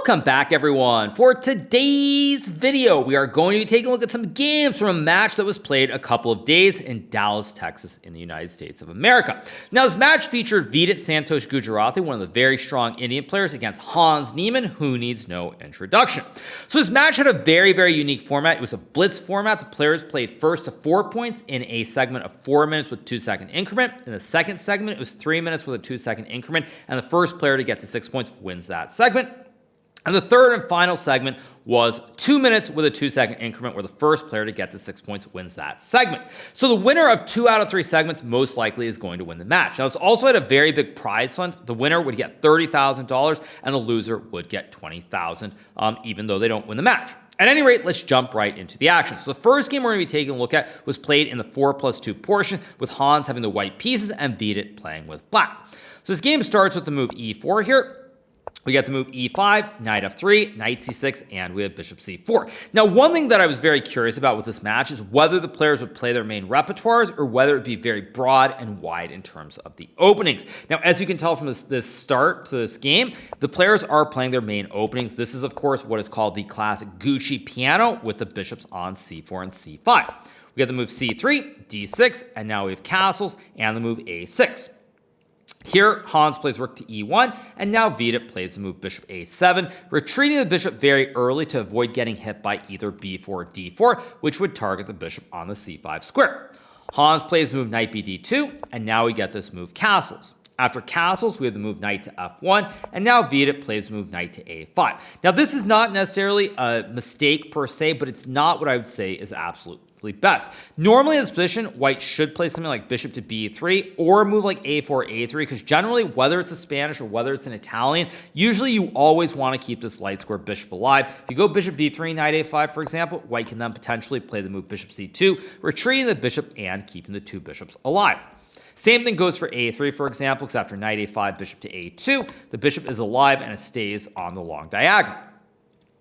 Welcome back, everyone. For today's video, we are going to be taking a look at some games from a match that was played a couple of days in Dallas, Texas, in the United States of America. Now, this match featured Vidit Gujrathi, one of the very strong Indian players, against Hans Niemann, who needs no introduction. So this match had a very, very unique format. It was a blitz format. The players played first to 4 points in a segment of 4 minutes with 2-second increment. In the second segment, it was 3 minutes with a 2-second increment, and the first player to get to 6 points wins that segment. And the third and final segment was 2 minutes with a 2-second increment, where the first player to get to 6 points wins that segment. So the winner of 2 out of 3 segments most likely is going to win the match. Now, this also had a very big prize fund. The winner would get $30,000 and the loser would get $20,000, even though they don't win the match. At any rate, let's jump right into the action. So the first game we're going to be taking a look at was played in the 4+2 portion, with Hans having the white pieces and Vidit playing with black. So this game starts with the move e4 here. We got the move e5, knight f3, knight c6, and we have bishop c4. Now, one thing that I was very curious about with this match is whether the players would play their main repertoires or whether it would be very broad and wide in terms of the openings. Now, as you can tell from this start to this game, the players are playing their main openings. This is, of course, what is called the classic Gucci piano, with the bishops on c4 and c5. We got the move c3, d6, and now we have castles, and the move a6. Here, Hans plays rook to e1, and now Vidit plays the move bishop a7, retreating the bishop very early to avoid getting hit by either b4 or d4, which would target the bishop on the c5 square. Hans plays the move knight bd2, and now we get this move castles. After castles, we have the move knight to f1, and now Vidit plays the move knight to a5. Now, this is not necessarily a mistake per se, but it's not what I would say is absolutely best. Normally in this position, white should play something like bishop to b3 or a move like a4, a3, because generally, whether it's a Spanish or whether it's an Italian, usually you always want to keep this light square bishop alive. If you go bishop b3, knight a5, for example, white can then potentially play the move bishop c2, retreating the bishop and keeping the two bishops alive. Same thing goes for a3, for example, because after knight a5, bishop to a2, the bishop is alive and it stays on the long diagonal.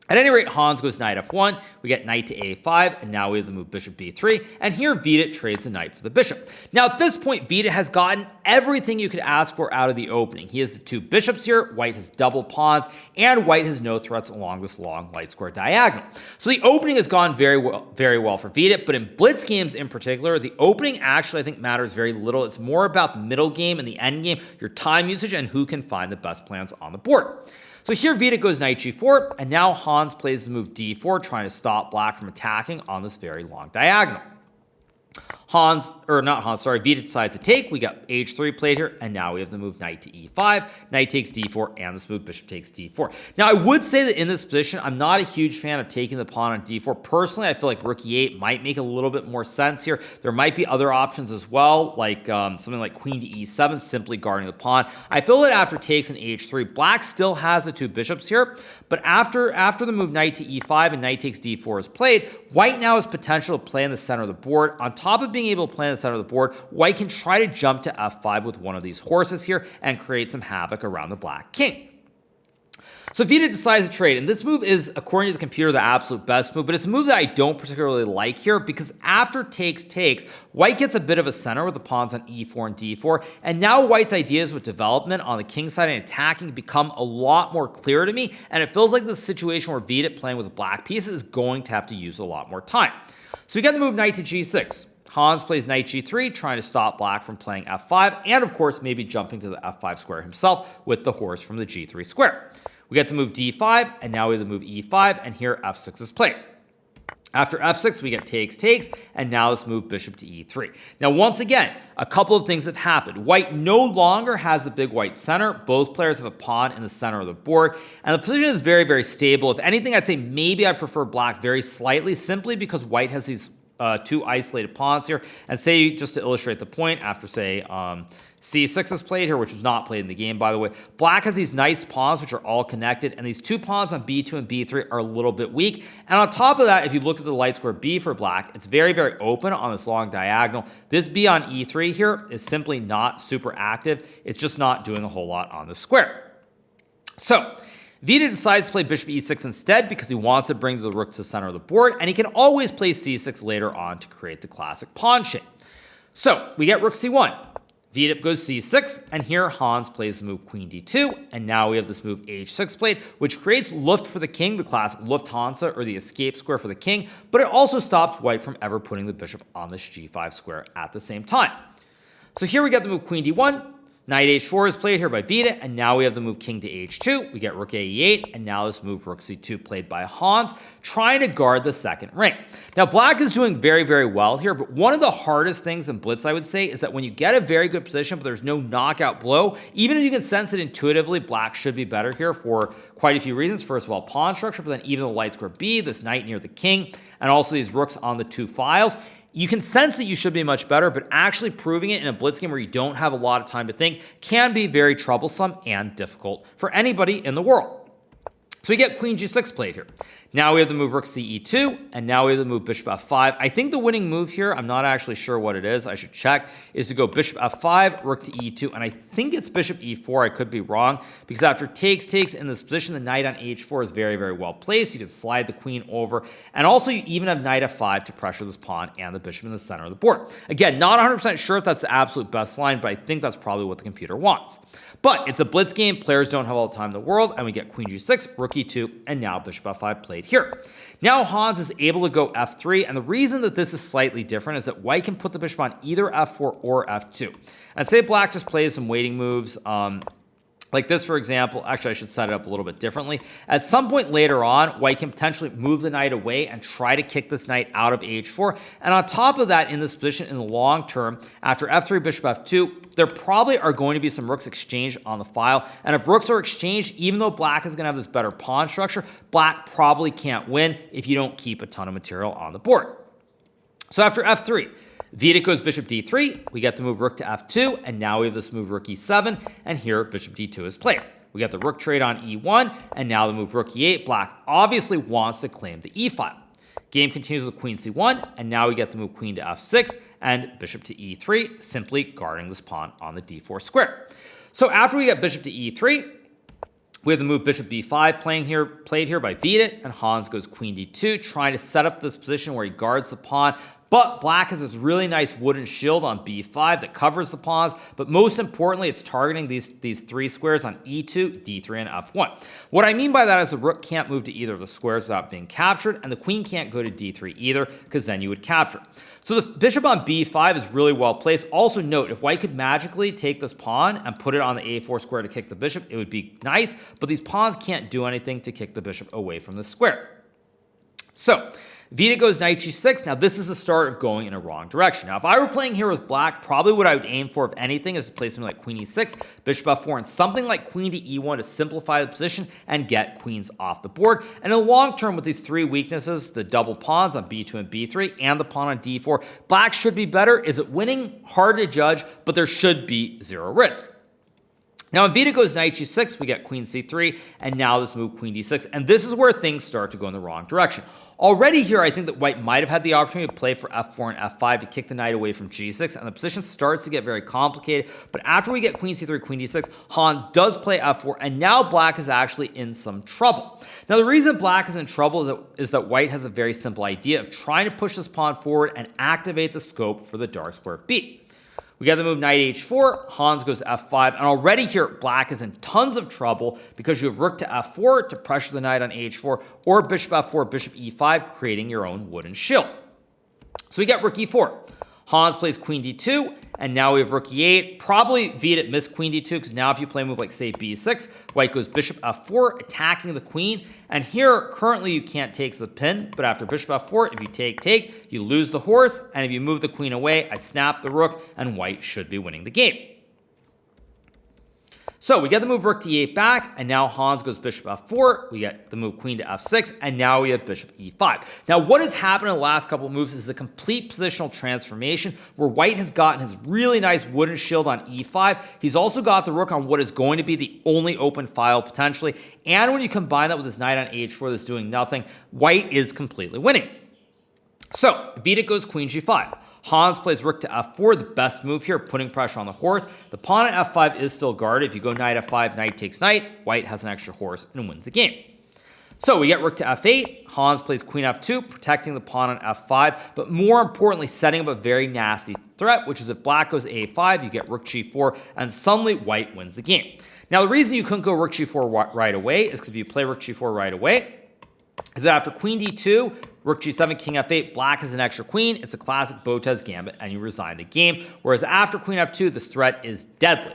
At any rate, Hans goes knight f1, we get knight to a5, and now we have the move bishop b3, and here Vidit trades the knight for the bishop. Now, at this point, Vidit has gotten everything you could ask for out of the opening. He has the two bishops here, white has double pawns, and white has no threats along this long light square diagonal. So the opening has gone very well for Vidit, but in blitz games in particular, the opening actually, I think, matters very little. It's more about the middle game and the end game, your time usage, and who can find the best plans on the board. So here Vidit goes knight g4, and now Hans plays the move d4, trying to stop black from attacking on this very long diagonal. Vidit decides to take. We got h3 played here, and now we have the move knight to e5, knight takes d4, and this move bishop takes d4. Now, I would say that in this position, I'm not a huge fan of taking the pawn on d4. Personally, I feel like rook e8 might make a little bit more sense here. There might be other options as well, like something like queen to e7, simply guarding the pawn. I feel that after takes and h3, black still has the two bishops here, but after the move knight to e5 and knight takes d4 is played, white now has potential to play in the center of the board. On top of being able to play in the center of the board, white can try to jump to f5 with one of these horses here and create some havoc around the black king. So Vidit decides to trade, and this move is, according to the computer, the absolute best move, but it's a move that I don't particularly like here, because after takes, white gets a bit of a center with the pawns on e4 and d4, and now white's ideas with development on the king side and attacking become a lot more clear to me, and it feels like this situation where Vidit playing with black pieces is going to have to use a lot more time. So we get the move knight to g6. Hans plays knight g3, trying to stop black from playing f5, and of course, maybe jumping to the f5 square himself with the horse from the g3 square. We get the move d5, and now we have the move e5, and here f6 is played. After f6, we get takes, and now let's move bishop to e3. Now, once again, a couple of things have happened. White no longer has the big white center. Both players have a pawn in the center of the board, and the position is very, very stable. If anything, I'd say maybe I prefer black very slightly, simply because white has these two isolated pawns here. And say, just to illustrate the point, after say c6 is played here, which was not played in the game, by the way, black has these nice pawns which are all connected, and these two pawns on b2 and b3 are a little bit weak. And on top of that, if you look at the light square b for black, it's very, very open on this long diagonal. This b on e3 here is simply not super active. It's just not doing a whole lot on the square. So Vidit decides to play bishop e6 instead because he wants to bring the rook to the center of the board, and he can always play c6 later on to create the classic pawn chain. So we get rook c1. Vidit goes c6, and here Hans plays the move queen d2, and now we have this move h6 played, which creates Luft for the king, the classic Lufthansa, or the escape square for the king, but it also stops white from ever putting the bishop on this g5 square at the same time. So here we get the move queen d1, knight h4 is played here by Vidit, and now we have the move king to h2. We get rook a e8, and now this move rook c2 played by Hans, trying to guard the second ring. Now, black is doing very, very well here, but one of the hardest things in blitz, I would say, is that when you get a very good position, but there's no knockout blow, even if you can sense it intuitively, black should be better here for quite a few reasons. First of all, pawn structure, but then even the light square B, this knight near the king, and also these rooks on the two files. You can sense that you should be much better, but actually proving it in a blitz game where you don't have a lot of time to think can be very troublesome and difficult for anybody in the world. So we get queen g6 played here. Now we have the move rook ce2, and now we have the move bishop f5. I think the winning move here, I'm not actually sure what it is, I should check, is to go bishop f5, rook to e2, and I think it's bishop e4. I could be wrong, because after takes in this position, the knight on h4 is very, very well placed. You can slide the queen over, and also you even have knight f5 to pressure this pawn and the bishop in the center of the board. Again, not 100% sure if that's the absolute best line, but I think that's probably what the computer wants. But it's a blitz game, players don't have all the time in the world, and we get queen g6, rook e2, and now bishop f5 played here. Now Hans is able to go f3, and the reason that this is slightly different is that white can put the bishop on either f4 or f2. And say black just plays some waiting moves, like this, for example. Actually, I should set it up a little bit differently. At some point later on, white can potentially move the knight away and try to kick this knight out of h4. And on top of that, in this position, in the long term, after f3, bishop f2, there probably are going to be some rooks exchanged on the file. And if rooks are exchanged, even though black is going to have this better pawn structure, black probably can't win if you don't keep a ton of material on the board. So after f3, Vidit goes bishop d3, we get the move rook to f2, and now we have this move rook e7, and here bishop d2 is played. We got the rook trade on e1, and now the move rook e8. Black obviously wants to claim the e file. Game continues with queen c1, and now we get the move queen to f6, and bishop to e3, simply guarding this pawn on the d4 square. So after we get bishop to e3, we have the move bishop b5 played here by Vidit, and Hans goes queen d2, trying to set up this position where he guards the pawn. But black has this really nice wooden shield on b5 that covers the pawns, but most importantly, it's targeting these three squares on e2, d3, and f1. What I mean by that is the rook can't move to either of the squares without being captured, and the queen can't go to d3 either, because then you would capture. So the bishop on b5 is really well placed. Also note, if white could magically take this pawn and put it on the a4 square to kick the bishop, it would be nice, but these pawns can't do anything to kick the bishop away from the square. So Vidit goes knight g6. Now this is the start of going in a wrong direction. Now if I were playing here with black, probably what I would aim for, if anything, is to play something like queen e6, bishop f4, and something like queen to e1 to simplify the position and get queens off the board. And in the long term, with these three weaknesses, the double pawns on b2 and b3 and the pawn on d4, black should be better. Is it winning? Hard to judge, but there should be zero risk. Now, when Vidit goes knight g6, we get queen c3, and now this move queen d6, and this is where things start to go in the wrong direction. Already here, I think that white might have had the opportunity to play for f4 and f5 to kick the knight away from g6, and the position starts to get very complicated. But after we get queen c3, queen d6, Hans does play f4, and now black is actually in some trouble. Now, the reason black is in trouble is that white has a very simple idea of trying to push this pawn forward and activate the scope for the dark square b. We got the move knight h4, Hans goes f5, and already here black is in tons of trouble because you have rook to f4 to pressure the knight on h4, or bishop f4, bishop e5, creating your own wooden shield. So we get rook e4. Hans plays queen d2, and now we have rook e8. Probably Vidit missed queen d2, because now if you play a move like, say, b6, white goes bishop f4, attacking the queen. And here, currently, you can't take the pin, but after bishop f4, if you take, you lose the horse, and if you move the queen away, I snap the rook, and white should be winning the game. So we get the move rook to e8 back, and now Hans goes bishop f4. We get the move queen to f6, and now we have bishop e5. Now what has happened in the last couple of moves is a complete positional transformation where white has gotten his really nice wooden shield on e5. He's also got the rook on what is going to be the only open file potentially, and when you combine that with his knight on h4 that's doing nothing, white is completely winning. So Vidit goes queen g5. Hans plays rook to f4, the best move here, putting pressure on the horse. The pawn at f5 is still guarded. If you go knight f5, knight takes knight, white has an extra horse and wins the game. So we get rook to f8, Hans plays queen f2, protecting the pawn on f5, but more importantly, setting up a very nasty threat, which is if black goes a5, you get rook g4, and suddenly white wins the game. Now, the reason you couldn't go rook g4 right away is because if you play rook g4 right away, is that after queen d2, rook g7, king f8, black has an extra queen. It's a classic Botez gambit, and you resign the game. Whereas after queen f2, this threat is deadly.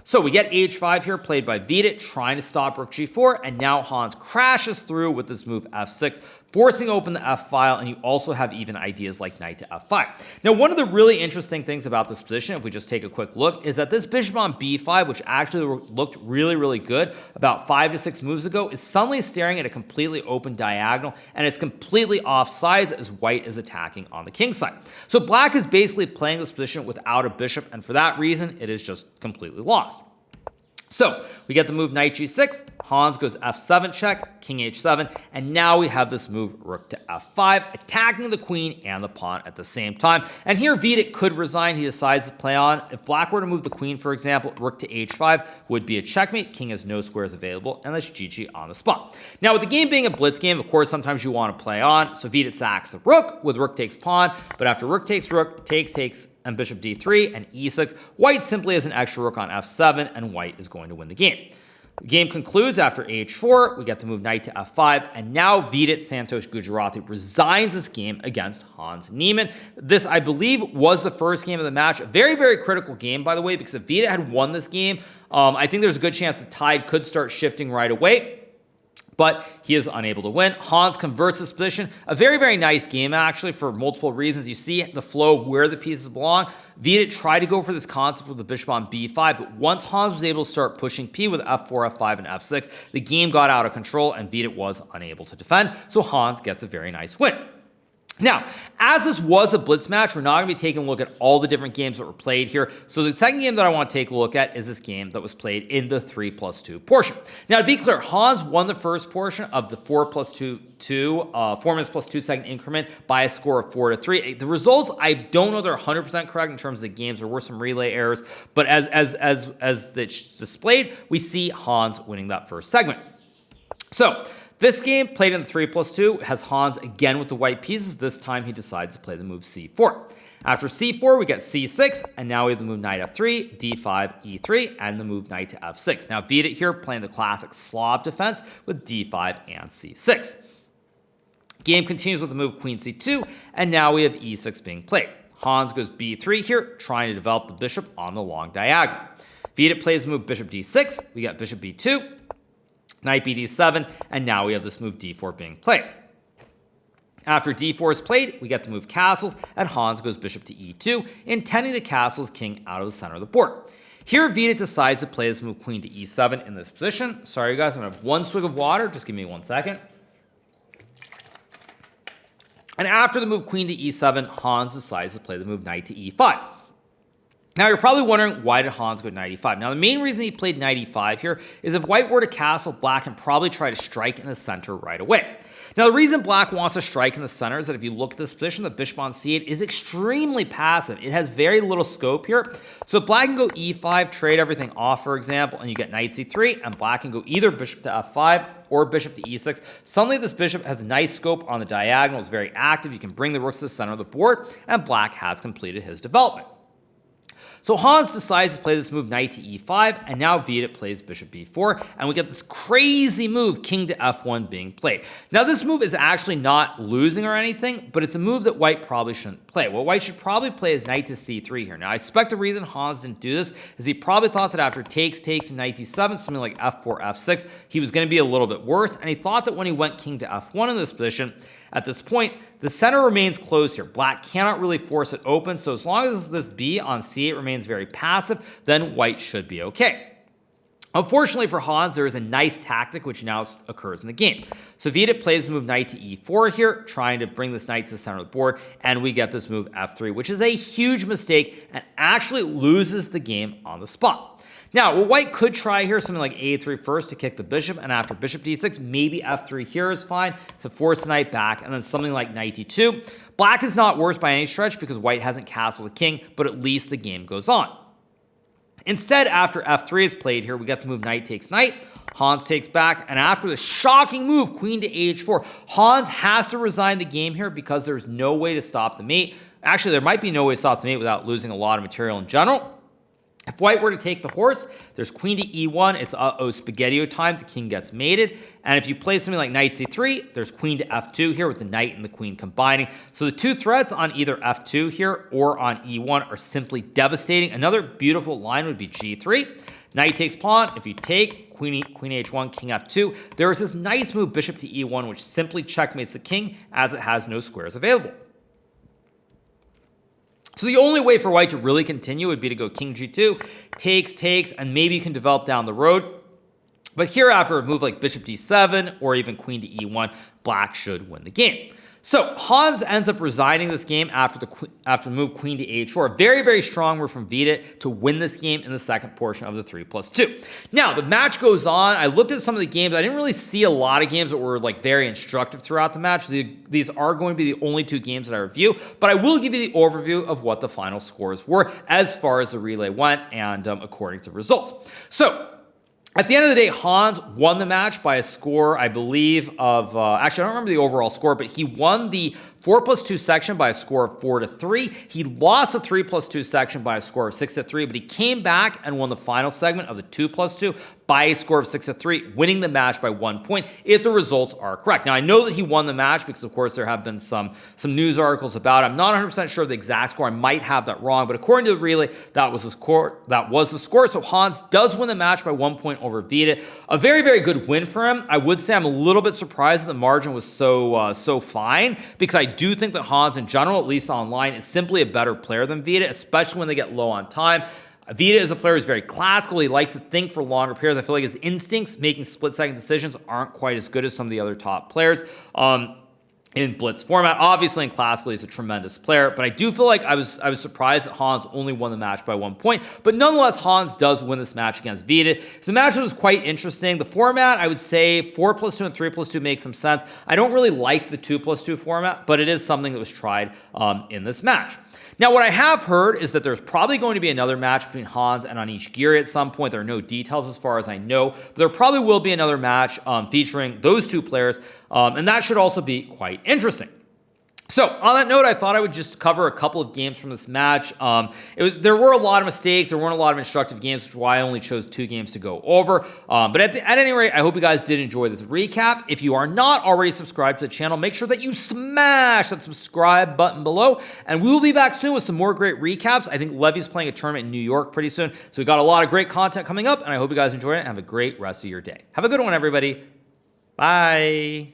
So we get h5 here, played by Vidit, trying to stop rook g4, and now Hans crashes through with this move f6, forcing open the f file, and you also have even ideas like knight to f5. Now, one of the really interesting things about this position, if we just take a quick look, is that this bishop on b5, which actually looked really, really good about 5 to 6 moves ago, is suddenly staring at a completely open diagonal, and it's completely off sides as white is attacking on the king side. So black is basically playing this position without a bishop, and for that reason, it is just completely lost. So we get the move knight g6, Hans goes f7 check, king h7, and now we have this move rook to f5, attacking the queen and the pawn at the same time. And here Vidit could resign. He decides to play on. If black were to move the queen, for example, rook to h5 would be a checkmate. King has no squares available, and that's GG on the spot. Now, with the game being a blitz game, of course, sometimes you want to play on. So Vidit sacks the rook with rook takes pawn, but after rook takes, and bishop d3 and e6, white simply has an extra rook on f7, and white is going to win the game. The game concludes after h4. We get to move knight to f5, and now Vidit Gujarati resigns this game against Hans Niemann. This, I believe, was the first game of the match. A very, very critical game, by the way, because if Vidit had won this game, I think there's a good chance the tide could start shifting right away. But he is unable to win. Hans converts this position. A very, very nice game, actually, for multiple reasons. You see the flow of where the pieces belong. Vidit tried to go for this concept with the bishop on b5, but once Hans was able to start pushing p with f4, f5, and f6, the game got out of control, and Vidit was unable to defend. So Hans gets a very nice win. Now, as this was a blitz match, we're not going to be taking a look at all the different games that were played here. So the second game that I want to take a look at is this game that was played in the 3+2 portion. Now, to be clear, Hans won the first portion of the 4 minutes plus 2 second increment by a score of 4-3. The results, I don't know they're 100% correct in terms of the games. There were some relay errors, but as it's displayed, we see Hans winning that first segment. So this game, played in the 3+2, has Hans again with the white pieces. This time he decides to play the move c4. After c4, we get c6, and now we have the move knight f3, d5, e3, and the move knight to f6. Now Vidit here playing the classic Slav defense with d5 and c6. Game continues with the move queen c2, and now we have e6 being played. Hans goes b3 here, trying to develop the bishop on the long diagonal. Vidit plays the move bishop d6, we got bishop b2, knight bd7, and now we have this move d4 being played. After d4 is played, we get the move castles, and Hans goes bishop to e2, intending to castle his king out of the center of the board. Here, Vidit decides to play this move queen to e7 in this position. Sorry, guys, I'm going to have one swig of water. Just give me 1 second. And after the move queen to e7, Hans decides to play the move knight to e5. Now, you're probably wondering, why did Hans go knight e5? Now, the main reason he played knight e5 here is if white were to castle, black can probably try to strike in the center right away. Now, the reason black wants to strike in the center is that if you look at this position, the bishop on c8 is extremely passive. It has very little scope here. So if black can go e5, trade everything off, for example, and you get knight c3, and black can go either bishop to f5 or bishop to e6, suddenly this bishop has nice scope on the diagonal. It's very active. You can bring the rooks to the center of the board, and black has completed his development. So Hans decides to play this move knight to e5, and now Vidit plays bishop b4, and we get this crazy move king to f1 being played. Now this move is actually not losing or anything, but it's a move that white probably shouldn't play. What white should probably play is knight to c3 here. Now I suspect the reason Hans didn't do this is he probably thought that after takes, and knight d7, something like f4, f6, he was going to be a little bit worse, and he thought that when he went king to f1 in this position, at this point, the center remains closed here. Black cannot really force it open, so as long as this b on c8 remains very passive, then white should be okay. Unfortunately for Hans, there is a nice tactic which now occurs in the game. So Vidit plays the move knight to e4 here, trying to bring this knight to the center of the board, and we get this move f3, which is a huge mistake and actually loses the game on the spot. Now, what white could try here, something like a3 first to kick the bishop, and after bishop d6, maybe f3 here is fine to force the knight back, and then something like knight d2. Black is not worse by any stretch because white hasn't castled the king, but at least the game goes on. Instead, after f3 is played here, we get the move knight takes knight. Hans takes back, and after the shocking move, queen to h4, Hans has to resign the game here because there's no way to stop the mate. Actually, there might be no way south to mate without losing a lot of material in general. If white were to take the horse, there's queen to e1. It's spaghetti time. The king gets mated. And if you play something like knight c3, there's queen to f2 here with the knight and the queen combining. So the two threats on either f2 here or on e1 are simply devastating. Another beautiful line would be g3. Knight takes pawn. If you take queen h1, king f2, there is this nice move bishop to e1, which simply checkmates the king as it has no squares available. So the only way for white to really continue would be to go king g2, takes, and maybe you can develop down the road. But here after a move like bishop d7 or even queen to e1, black should win the game. So Hans ends up resigning this game after the move queen to h4. Very, very strong move from Vidit to win this game in the second portion of the 3+2. Now, the match goes on. I looked at some of the games. I didn't really see a lot of games that were like very instructive throughout the match. These are going to be the only two games that I review, but I will give you the overview of what the final scores were as far as the relay went and according to results. So, at the end of the day, Hans won the match by a score, I believe, of, actually, I don't remember the overall score, but he won the 4+2 section by a score of 4-3. He lost the 3+2 section by a score of 6-3, but he came back and won the final segment of the 2+2 by a score of 6-3, winning the match by 1 point if the results are correct. Now, I know that he won the match because, of course, there have been some news articles about it. I'm not 100% sure of the exact score. I might have that wrong, but according to the relay, that was the score. So Hans does win the match by 1 point over Vidit. A very, very good win for him. I would say I'm a little bit surprised that the margin was so fine because I do think that Hans, in general, at least online, is simply a better player than Vidit, especially when they get low on time. Vidit is a player who's very classical. He likes to think for longer periods. I feel like his instincts making split-second decisions aren't quite as good as some of the other top players in blitz format. Obviously, in classical, he's a tremendous player, but I do feel like I was surprised that Hans only won the match by 1 point. But nonetheless, Hans does win this match against Vidit. It's a match that was quite interesting. The format, I would say 4+2 and 3+2 makes some sense. I don't really like the 2+2 format, but it is something that was tried in this match. Now, what I have heard is that there's probably going to be another match between Hans and Anish Giri at some point. There are no details as far as I know, but there probably will be another match featuring those two players, and that should also be quite interesting. So, on that note, I thought I would just cover a couple of games from this match. There were a lot of mistakes. There weren't a lot of instructive games, which is why I only chose 2 games to go over. But at any rate, I hope you guys did enjoy this recap. If you are not already subscribed to the channel, make sure that you smash that subscribe button below. And we will be back soon with some more great recaps. I think Levy's playing a tournament in New York pretty soon. So we got a lot of great content coming up, and I hope you guys enjoyed it and have a great rest of your day. Have a good one, everybody. Bye.